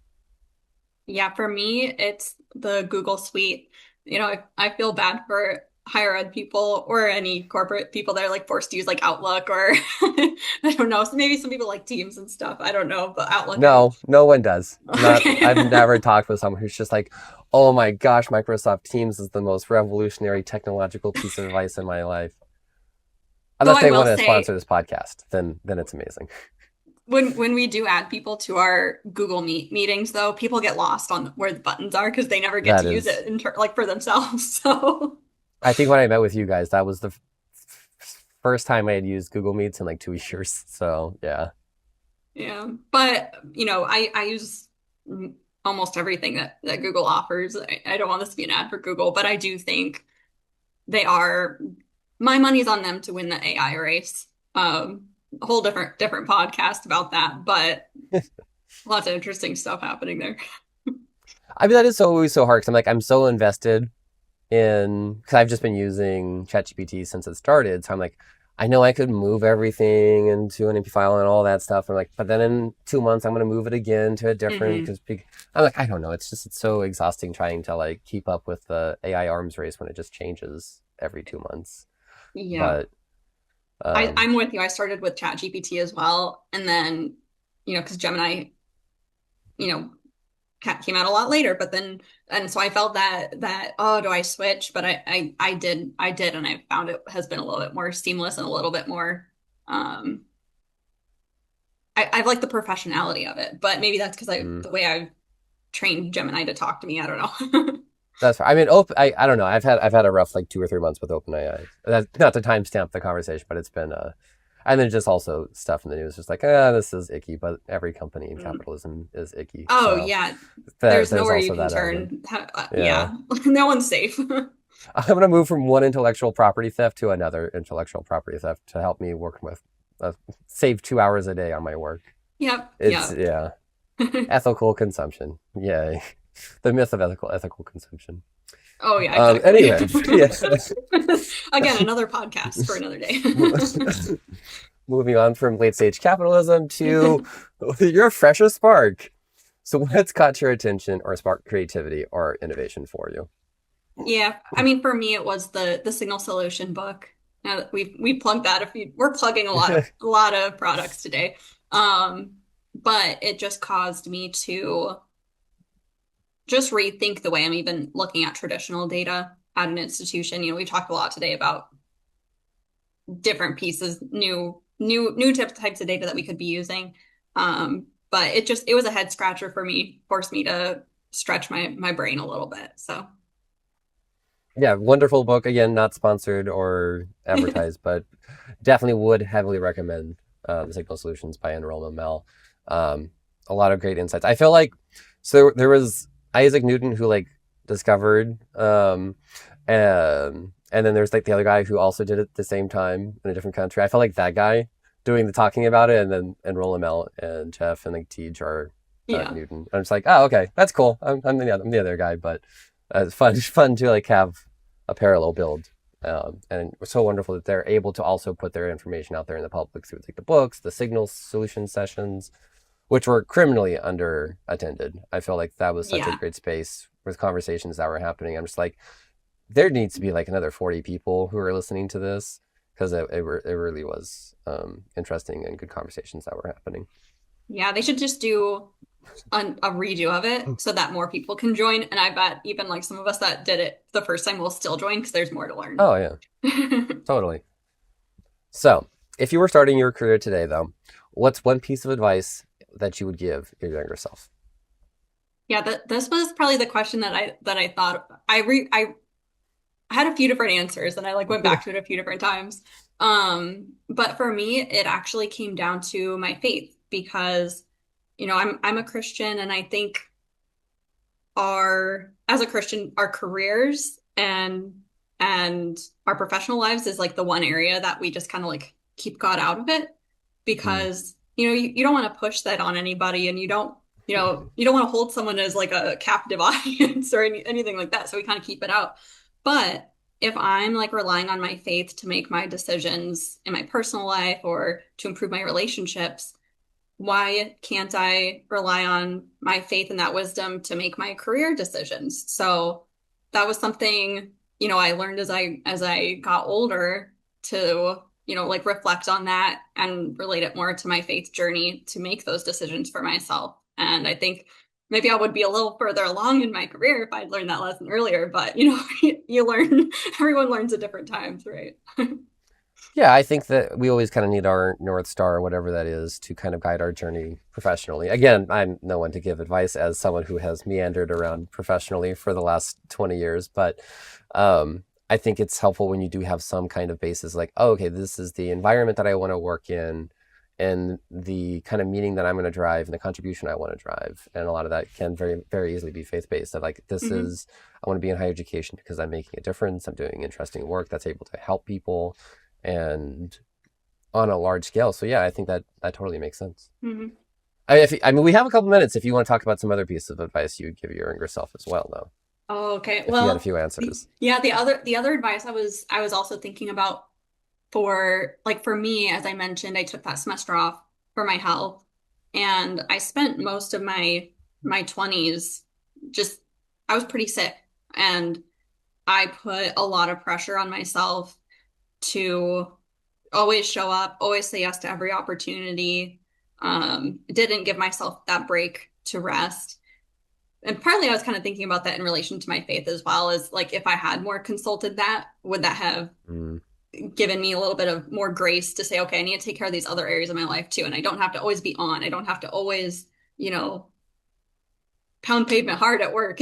Yeah, for me, it's the Google Suite. I feel bad for higher ed people or any corporate people that are like forced to use like Outlook or I don't know. So maybe some people like Teams and stuff. I don't know, but Outlook, No, no one does. Not, I've okay. never talked with someone who's just like, oh my gosh, Microsoft Teams is the most revolutionary technological piece of advice in my life. Though Unless I they will want to sponsor say, this podcast, then it's amazing. when we do add people to our Google Meet meetings, though, people get lost on where the buttons are because they never get That to use is, it like for themselves. So I think when I met with you guys, that was the first time I had used Google Meets in like 2 years. So yeah, yeah, but I use almost everything that Google offers. I don't want this to be an ad for Google, but I do think they are my money's on them to win the AI race. A whole different podcast about that, but lots of interesting stuff happening there. I mean that is always so hard because I'm so invested in because I've just been using ChatGPT since it started. So I'm like, I know I could move everything into an MP file and all that stuff. I'm like, but then in 2 months I'm gonna move it again to a different Hmm. because I'm like, I don't know. It's so exhausting trying to like keep up with the AI arms race when it just changes every 2 months. Yeah. But um, I'm with you. I started with ChatGPT as well. And then, because Gemini, you know, came out a lot later, but then, and so I felt that, oh, do I switch? But I did, and I found it has been a little bit more seamless and a little bit more, um, I like the professionality of it, but maybe that's because mm, the way I've trained Gemini to talk to me. I don't know. that's I mean, I don't know. I've had a rough like 2 or 3 months with OpenAI. That's not to timestamp the conversation, but it's been and then just also stuff in the news, just like this is icky. But every company in capitalism is icky, Oh so yeah, there's there's nowhere you also can that element. turn. Yeah, Yeah, no one's safe. I'm gonna move from one intellectual property theft to another intellectual property theft to help me work with save 2 hours a day on my work. Yep, It's yep. yeah, ethical consumption. Yay, the myth of ethical consumption. Oh yeah, exactly. Anyway, yeah. Again, another podcast for another day. Moving on from late stage capitalism to your freshest spark. So, what's caught your attention or sparked creativity or innovation for you? Yeah, I mean, for me, it was the Signal Solution book. Now that we plugged that, if you we're plugging a lot of products today, but it just caused me to just rethink the way I'm even looking at traditional data at an institution. We talked a lot today about different pieces, new types of data that we could be using. But it was a head scratcher for me, forced me to stretch my brain a little bit. So Yeah, wonderful book. Again, not sponsored or advertised, but definitely would heavily recommend The Signal Solutions by Enrollment Mel. A lot of great insights. I feel like so there was Isaac Newton who like discovered and then there's like the other guy who also did it at the same time in a different country. I felt like that guy doing the talking about it, and then Enrollment Mel and Jeff and like Tej are yeah, Newton. I'm just like, oh, okay, that's cool. I'm the other guy, but it's fun to like have a parallel build. And it's so wonderful that they're able to also put their information out there in the public through like the books, the Signal Solution sessions, which were criminally under attended. I feel like that was such a yeah, great space with conversations that were happening. I'm just like, there needs to be like another 40 people who are listening to this because it really was interesting and good conversations that were happening. yeah. They should just do a redo of it so that more people can join. And I bet even like some of us that did it the first time will still join because there's more to learn. Oh yeah, totally. So, if you were starting your career today, though, what's one piece of advice that you would give your younger self? Yeah, this was probably the question that I thought I I had a few different answers and I like went back to it a few different times. But for me, it actually came down to my faith because, I'm a Christian and I think as a Christian, our careers and our professional lives is like the one area that we just kind of like keep God out of it Mm. because, you don't want to push that on anybody and you don't want to hold someone as like a captive audience or anything like that. So we kind of keep it out. But if I'm like relying on my faith to make my decisions in my personal life or to improve my relationships, why can't I rely on my faith and that wisdom to make my career decisions? So that was something, I learned as I got older to, like reflect on that and relate it more to my faith journey to make those decisions for myself. And I think maybe I would be a little further along in my career if I'd learned that lesson earlier, but you learn, everyone learns at different times, right? Yeah, I think that we always kind of need our North Star, whatever that is, to kind of guide our journey professionally. Again, I'm no one to give advice as someone who has meandered around professionally for the last 20 years, but I think it's helpful when you do have some kind of basis like, oh, okay, this is the environment that I want to work in and the kind of meaning that I'm going to drive and the contribution I want to drive. And a lot of that can very, very easily be faith-based. That like, Hmm. I want to be in higher education because I'm making a difference. I'm doing interesting work that's able to help people and on a large scale. So yeah, I think that totally makes sense. Hmm. I mean, we have a couple minutes if you want to talk about some other piece of advice you'd give your younger self as well, though, Oh, okay. if you had a Well, few answers. yeah, the other advice I was also thinking about for me, as I mentioned, I took that semester off for my health, and I spent most of my 20s just I was pretty sick, and I put a lot of pressure on myself to always show up, always say yes to every opportunity. Didn't give myself that break to rest. And partly I was kind of thinking about that in relation to my faith as well, as like if I had more consulted that, would that have Mm. given me a little bit of more grace to say, okay, I need to take care of these other areas of my life too. And I don't have to always be on. I don't have to always, pound pavement hard at work,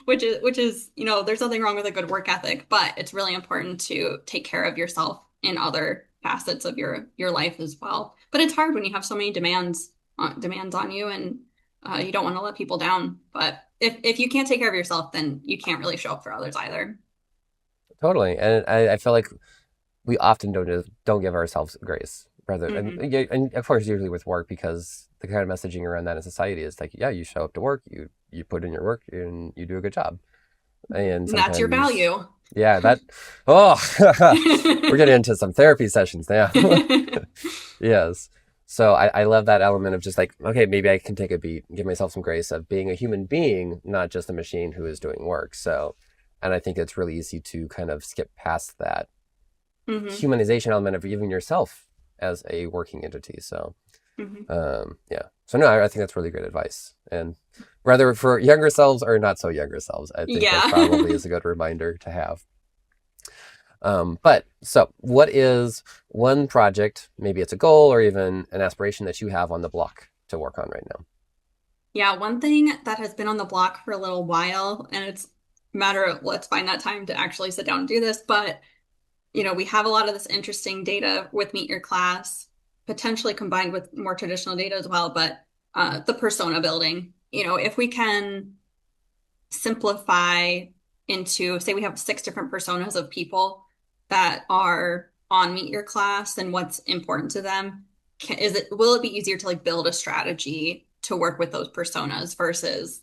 which is, there's nothing wrong with a good work ethic, but it's really important to take care of yourself in other facets of your life as well. But it's hard when you have so many demands on you, and you don't want to let people down. But if you can't take care of yourself, then you can't really show up for others either. Totally, and I feel like we often don't give ourselves grace, rather, Hmm. and of course, usually with work, because the kind of messaging around that in society is like, yeah, you show up to work, you put in your work, and you do a good job, and And that's your sometimes, value. yeah, oh, we're getting into some therapy sessions now. Yes. So I love that element of just like, okay, maybe I can take a beat and give myself some grace of being a human being, not just a machine who is doing work. So, and I think it's really easy to kind of skip past that Hmm. humanization element of even yourself as a working entity. So, Hmm. yeah. So no, I think that's really great advice. And whether for younger selves or not so younger selves, I think that Yeah. probably is a good reminder to have. But so what is one project, maybe it's a goal or even an aspiration that you have on the block to work on right now? Yeah, one thing that has been on the block for a little while, and it's a matter of let's find that time to actually sit down and do this, but we have a lot of this interesting data with Meet Your Class, potentially combined with more traditional data as well, but the persona building, if we can simplify into, say we have 6 different personas of people that are on Meet Your Class and what's important to them, will it be easier to like build a strategy to work with those personas versus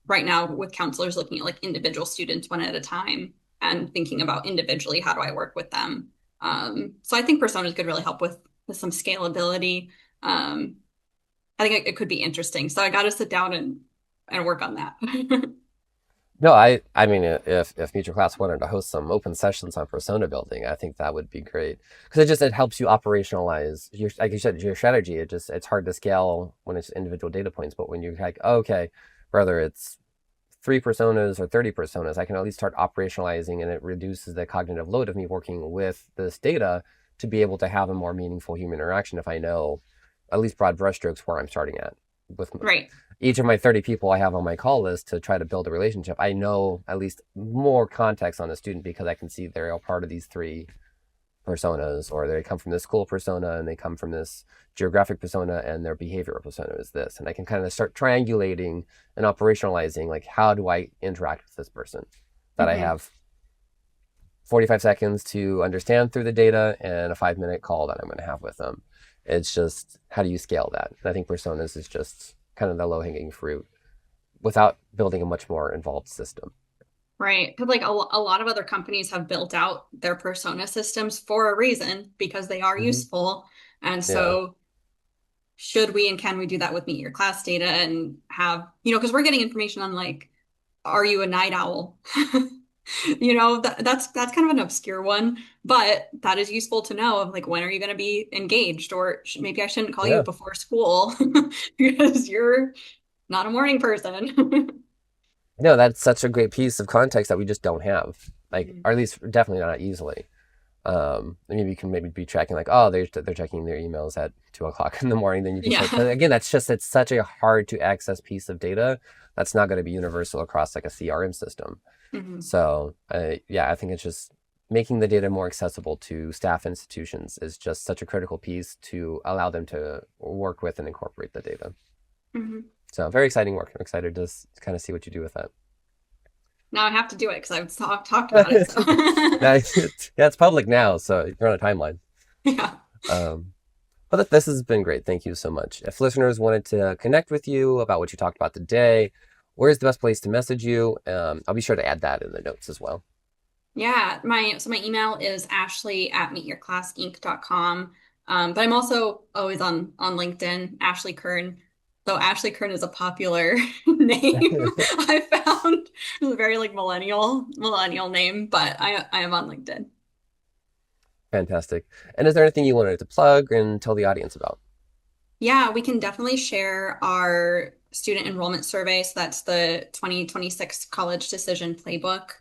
right now with counselors looking at like individual students one at a time and thinking about individually how do I work with them. So I think personas could really help with some scalability. I think it could be interesting. So I got to sit down and work on that. No, I mean, if Future Class wanted to host some open sessions on persona building, I think that would be great because it helps you operationalize your, like you said, your strategy. It's hard to scale when it's individual data points, but when you're like, oh, okay, whether it's 3 personas or 30 personas, I can at least start operationalizing, and it reduces the cognitive load of me working with this data to be able to have a more meaningful human interaction if I know at least broad brushstrokes where I'm starting at. with Right. each of my 30 people I have on my call list to try to build a relationship. I know at least more context on the student because I can see they're all part of these three personas, or they come from this school persona and they come from this geographic persona and their behavioral persona is this. And I can kind of start triangulating and operationalizing, like, how do I interact with this person that I have 45 seconds to understand through the data and a 5-minute call that I'm going to have with them. It's just, how do you scale that? And I think personas is just kind of the low-hanging fruit without building a much more involved system. Right. Because like a lot of other companies have built out their persona systems for a reason, because they are useful. And Yeah. so should we and can we do that with Meet Your Class data and have, because we're getting information on like, are you a night owl? That's kind of an obscure one, but that is useful to know of like, when are you going to be engaged? Or maybe I shouldn't call you Yeah. before school because you're not a morning person. No, that's such a great piece of context that we just don't have, like, or at least definitely not easily. Maybe you can maybe be tracking like, oh, they're checking their emails at 2 o'clock in the morning. Then you can Yeah. start, but again, it's such a hard to access piece of data that's not going to be universal across like a CRM system. So yeah, I think it's just making the data more accessible to staff institutions is just such a critical piece to allow them to work with and incorporate the data. So very exciting work. I'm excited to kind of see what you do with that. Now I have to do it because I've talked about it. So. Yeah, it's public now, so you're on a timeline. Yeah. But this has been great. Thank you so much. If listeners wanted to connect with you about what you talked about today, where's the best place to message you? I'll be sure to add that in the notes as well. Yeah, my email is ashley@meetyourclassinc.com. But I'm also always on LinkedIn, Ashley Kern. So Ashley Kern is a popular name I found. It's a very like millennial name, but I am on LinkedIn. Fantastic. And is there anything you wanted to plug and tell the audience about? Yeah, we can definitely share our student enrollment survey. So that's the 2026 College Decision Playbook.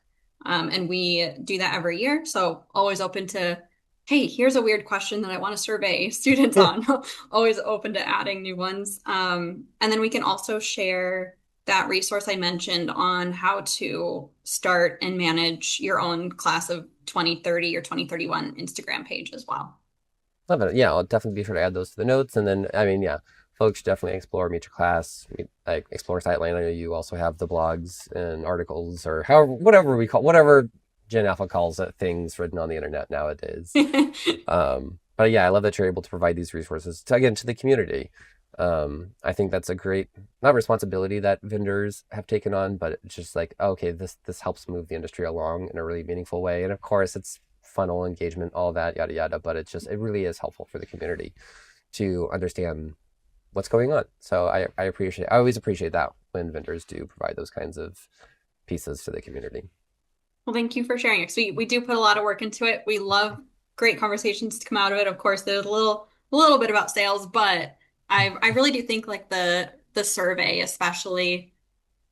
And we do that every year. So always open to, hey, here's a weird question that I want to survey students on. Always open to adding new ones. And then we can also share that resource I mentioned on how to start and manage your own class of 2030 or 2031 Instagram page as well. Love it. Yeah, I'll definitely be sure to add those to the notes. And then, I mean, yeah, folks should definitely explore Meet Your Class, explore Sightline. I know you also have the blogs and articles, or however, whatever Gen Alpha calls it, things written on the internet nowadays. But yeah, I love that you're able to provide these resources to the community. I think that's a great, not responsibility that vendors have taken on, but it's just like, okay, this helps move the industry along in a really meaningful way. And of course, it's funnel engagement, all that, yada, yada. But it really is helpful for the community to understand what's going on. So I always appreciate that when vendors do provide those kinds of pieces to the community. Well, thank you for sharing it. We do put a lot of work into it. We love great conversations to come out of it. Of course, there's a little bit about sales, but I really do think like the survey especially,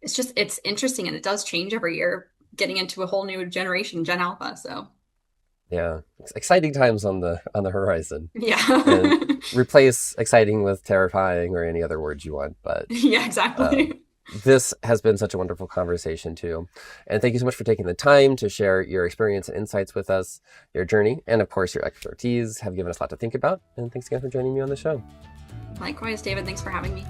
it's interesting and it does change every year, getting into a whole new generation, Gen Alpha. So yeah, exciting times on the horizon. Yeah. And replace exciting with terrifying or any other words you want. But yeah, exactly. This has been such a wonderful conversation too. And thank you so much for taking the time to share your experience and insights with us, your journey, and of course your expertise have given us a lot to think about. And thanks again for joining me on the show. Likewise, David, thanks for having me.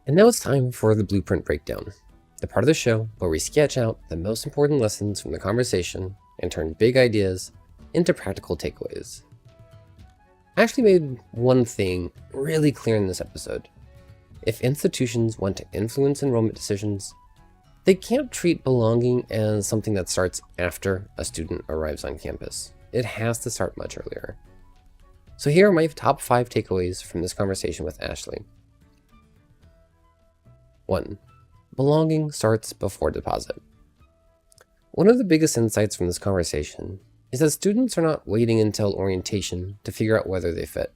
And now it's time for the Blueprint Breakdown, the part of the show where we sketch out the most important lessons from the conversation and turn big ideas into practical takeaways. I actually made one thing really clear in this episode. If institutions want to influence enrollment decisions, they can't treat belonging as something that starts after a student arrives on campus. It has to start much earlier. So here are my top 5 takeaways from this conversation with Ashley. 1. Belonging starts before deposit. One of the biggest insights from this conversation is that students are not waiting until orientation to figure out whether they fit.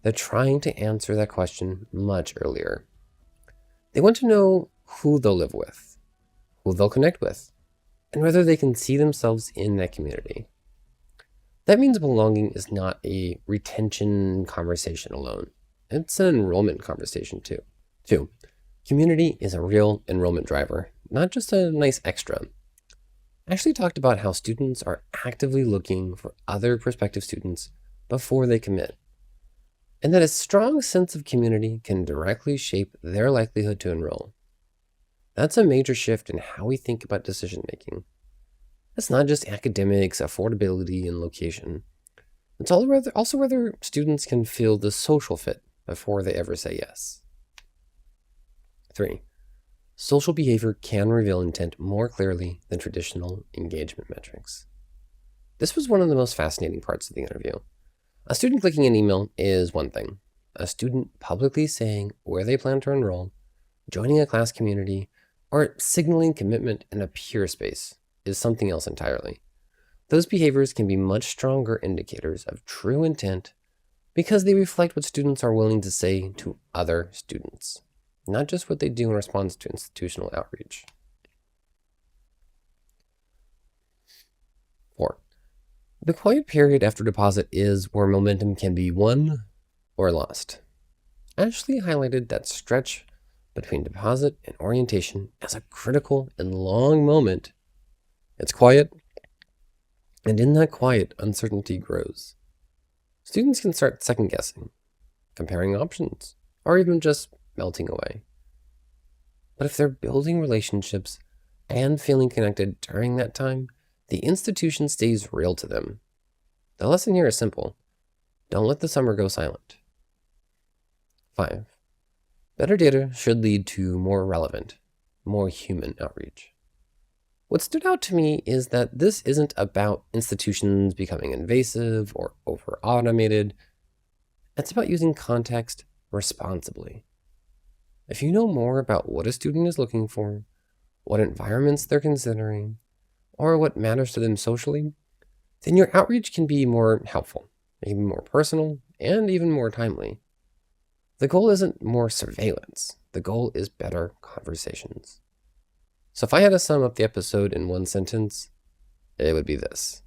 They're trying to answer that question much earlier. They want to know who they'll live with, who they'll connect with, and whether they can see themselves in that community. That means belonging is not a retention conversation alone. it's an enrollment conversation too. 2, community is a real enrollment driver, not just a nice extra. Ashley talked about how students are actively looking for other prospective students before they commit, and that a strong sense of community can directly shape their likelihood to enroll. That's a major shift in how we think about decision making. It's not just academics, affordability, and location. It's also whether students can feel the social fit before they ever say yes. 3, social behavior can reveal intent more clearly than traditional engagement metrics. This was one of the most fascinating parts of the interview. A student clicking an email is one thing. A student publicly saying where they plan to enroll, joining a class community, or signaling commitment in a peer space is something else entirely. Those behaviors can be much stronger indicators of true intent because they reflect what students are willing to say to other students, not just what they do in response to institutional outreach. 4, the quiet period after deposit is where momentum can be won or lost. Ashley highlighted that stretch between deposit and orientation as a critical and long moment. It's quiet, and in that quiet, uncertainty grows. Students can start second-guessing, comparing options, or even just melting away. But if they're building relationships and feeling connected during that time, the institution stays real to them. The lesson here is simple. Don't let the summer go silent. 5, better data should lead to more relevant, more human outreach. What stood out to me is that this isn't about institutions becoming invasive or over-automated. It's about using context responsibly. If you know more about what a student is looking for, what environments they're considering, or what matters to them socially, then your outreach can be more helpful, maybe more personal, and even more timely. The goal isn't more surveillance. The goal is better conversations. So if I had to sum up the episode in one sentence, it would be this.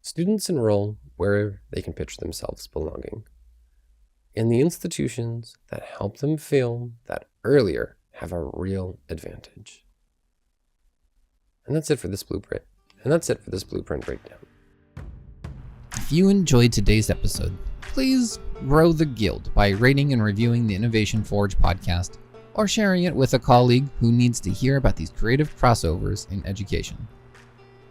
Students enroll where they can picture themselves belonging, and the institutions that help them feel that earlier have a real advantage. And that's it for this blueprint. Breakdown. If you enjoyed today's episode, please grow the guild by rating and reviewing the Innovation Forge podcast or sharing it with a colleague who needs to hear about these creative crossovers in education.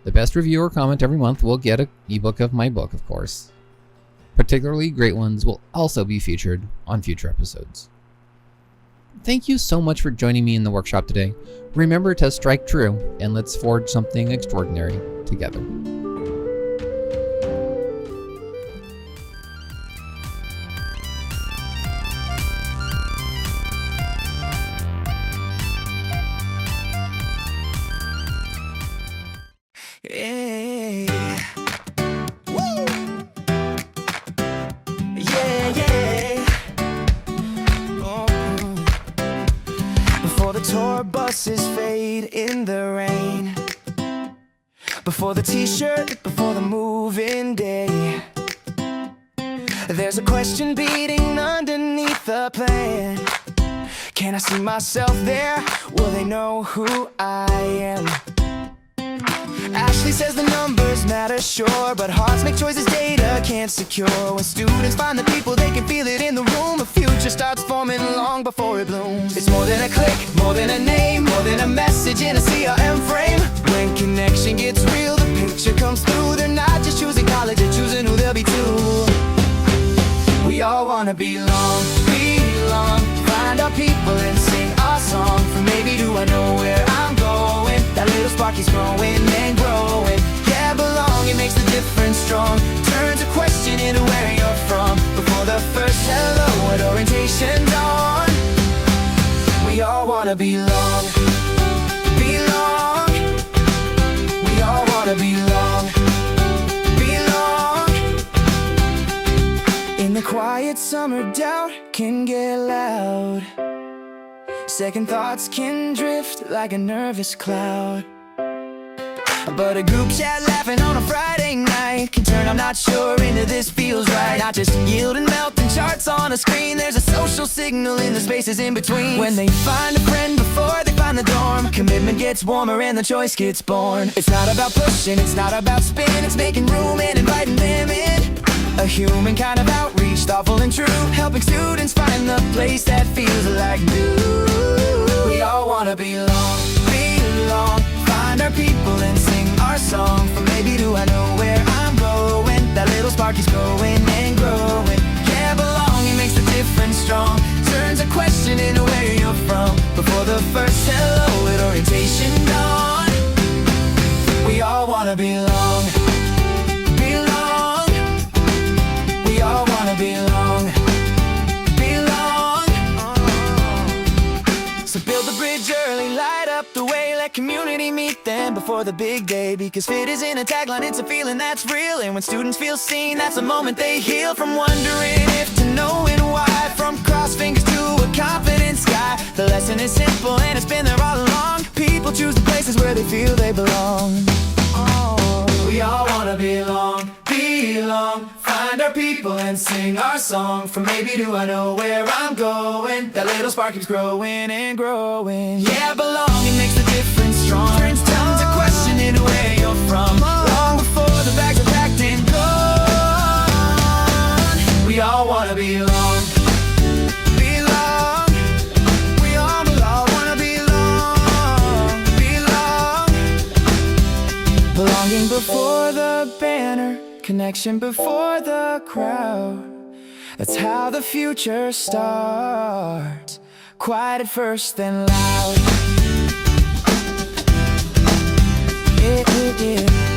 The best review or comment every month will get an ebook of my book, of course. Particularly great ones will also be featured on future episodes. Thank you so much for joining me in the workshop today. Remember to strike true, and let's forge something extraordinary together. Hey. Woo. Yeah. Oh. Before the tour buses fade in the rain, before the t-shirt, before the moving day, there's a question beating underneath the plan. Can I see myself there? Will they know who I am? Ashley says the numbers matter, sure, but hearts make choices data can't secure. When students find the people, they can feel it in the room. A future starts forming long before it blooms. It's more than a click, more than a name, more than a message in a CRM frame. When connection gets real, the picture comes through. They're not just choosing college, they're choosing who they'll be too. We all wanna belong. Find our people and sing our song. For maybe do I know where I'm going? That little spark is growing and growing. Yeah, belonging makes the difference strong. Turns a question into where you're from. Before the first hello at orientation dawn, we all wanna belong. We all wanna belong. In the quiet summer, doubt can get loud. Second thoughts can drift like a nervous cloud. But a group chat laughing on a Friday night can turn I'm not sure into this feels right. Not just yield and melt and charts on a screen. There's a social signal in the spaces in between. When they find a friend before they find the dorm, commitment gets warmer and the choice gets born. It's not about pushing, it's not about spin, it's making room and inviting them in. A human kind of outreach, thoughtful and true, helping students find the place that feels like new. We all wanna belong, find our people and sing our song. From maybe do I know where I'm going, that little spark is growing and growing. Yeah, belonging makes the difference strong, turns a question into where you're from. Before the first hello at orientation dawn, we all wanna belong. We all wanna belong. So build the bridge early, light up the way, let community meet them before the big day. Because fit isn't a tagline, it's a feeling that's real. And when students feel seen, that's the moment they heal. From wondering if to knowing why, from crossed fingers to a confident sky. The lesson is simple and it's been there all along. People choose the places where they feel they belong. We all wanna belong. Find our people and sing our song. From maybe do I know where I'm going, that little spark keeps growing and growing. Yeah, belonging makes the difference strong, turns tons of question into where you're from. Long before the bags are packed and gone, we all wanna belong. We all wanna belong. Belonging before the banner, connection before the crowd. That's how the future starts. Quiet at first, then loud. Yeah.